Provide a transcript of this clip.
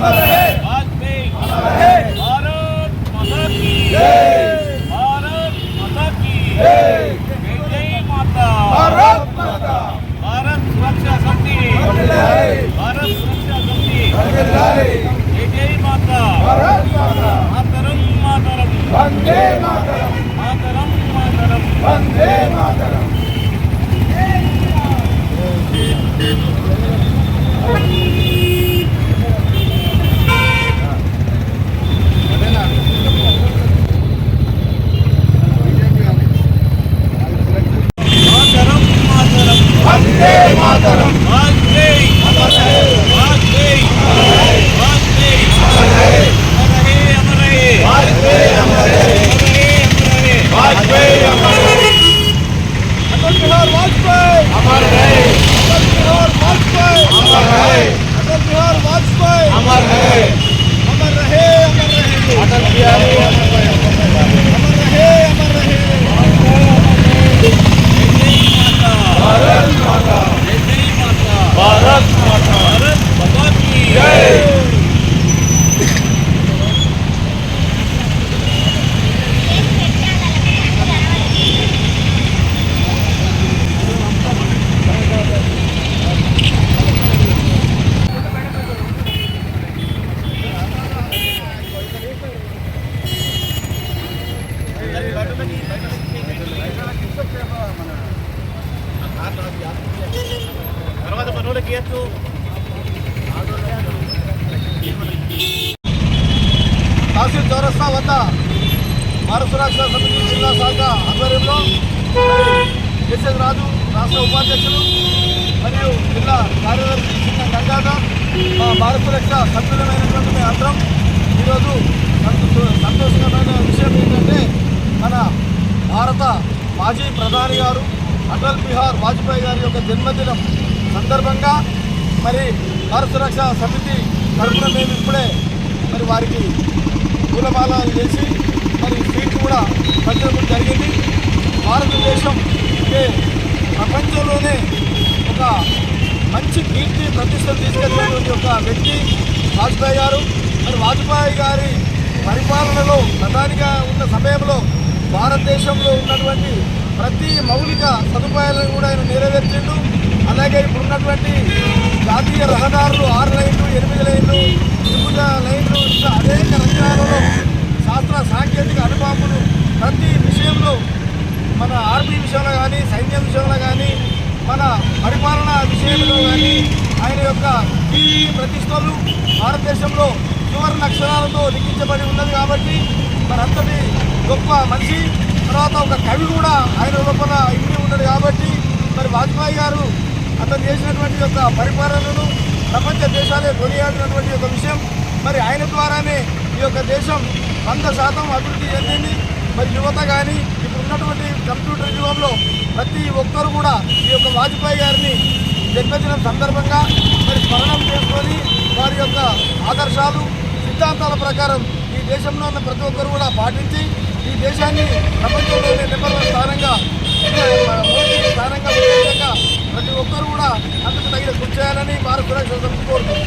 अमर रहे वाजपेयी, अमर रहे भारत माता की जय, भारत माता की जय, जय माता, भारत माता, भारत सुरक्षा समिति, भारत सुरक्षा समिति, जय माता, भारत माता, मातरम मातरम, वंदे मातरम, मातरम मातरम, वंदे मातरम। वंदे मातरम, वाजपेयी, अमर रहे वाजपेयी, वाजपेयी, अमर रहे, अमर रहे वाजपेयी, अमर रहे वाजपेयी, अमर रहे अटल बिहारी वाजपेयी, अमर रहे अटल बिहारी वाजपेयी, अमर रहे अटल बिहारी वाजपेयी, अमर रहे, अमर रहे, अमर रहे अटल बिहारी वाजपेयी, अमर रहे, अमर रहे भारत माता, जय माता, भारत माता, भारत माता की जय। తహసీల్ చౌరస్తా వద్ద భారత సురక్షా సమితి జిల్లా శాఖ ఆధ్వర్యంలో ఎస్ఎస్ రాజు రాష్ట్ర ఉపాధ్యక్షులు మరియు జిల్లా కార్యదర్శి చిన్న గంగాధర్ మా భారత సురక్ష సభ్యులమైనటువంటి మీ అందరం ఈరోజు సంతోషకరమైన విషయం ఏంటంటే మన భారత మాజీ ప్రధాని గారు అటల్ బిహారీ వాజ్పేయి గారి యొక్క జన్మదినం సందర్భంగా మరి భారత సురక్ష సమితి తరఫున మేము ఇప్పుడే మరి వారికి పూలమాలలు చేసి మరి స్వీట్ కూడా పంచడం జరిగింది. భారతదేశం ప్రపంచంలోనే ఒక మంచి కీర్తి ప్రతిష్టలు తీసుకెళ్ళినటువంటి ఒక వ్యక్తి వాజ్పేయి గారు. మరి వాజ్పేయి గారి పరిపాలనలో ప్రధానిగా ఉన్న సమయంలో భారతదేశంలో ఉన్నటువంటి ప్రతి మౌలిక సదుపాయాలను కూడా ఆయన నెరవేర్చిండు. అలాగే ఇప్పుడున్నటువంటి జాతీయ రహదారులు 6 లైన్లు 8 లైన్లు త్రిభుజ లైన్లు ఇంకా అనేక రంగాలలో శాస్త్ర సాంకేతిక అనుభవములు ప్రతి విషయంలో మన ఆర్మీ విషయంలో కానీ సైన్యం విషయంలో కానీ మన పరిపాలన విషయంలో కానీ ఆయన యొక్క కీర్తి ప్రతిష్టలు భారతదేశంలో సువర్ణ అక్షరాలతో లిఖించబడి ఉన్నది. కాబట్టి మరి అంతటి గొప్ప మనిషి, తర్వాత ఒక కవి కూడా ఆయన లోపల ఇమిడి ఉన్నది. కాబట్టి మరి వాజ్పేయి గారు అతను చేసినటువంటి యొక్క పరిపాలనను ప్రపంచ దేశాలే కొనియాడినటువంటి ఒక విషయం. మరి ఆయన ద్వారానే ఈ యొక్క దేశం 100% అభివృద్ధి చెందింది. మరి యువత కానీ ఇప్పుడు ఉన్నటువంటి కంప్యూటర్ యుగంలో ప్రతి ఒక్కరు కూడా ఈ యొక్క వాజ్పేయి గారిని జన్మదినం సందర్భంగా మరి స్మరణం చేసుకొని వారి యొక్క ఆదర్శాలు సిద్ధాంతాల ప్రకారం ఈ దేశంలో ఉన్న ప్రతి ఒక్కరు కూడా పాటించి ఈ దేశాన్ని ప్రపంచంలోనే నెంబర్ 1 స్థానంగా ప్రతి ఒక్కరు కూడా అందుకు తగిన కృషి చేయాలని భారత సురక్షా సమితి కోరుతుంది.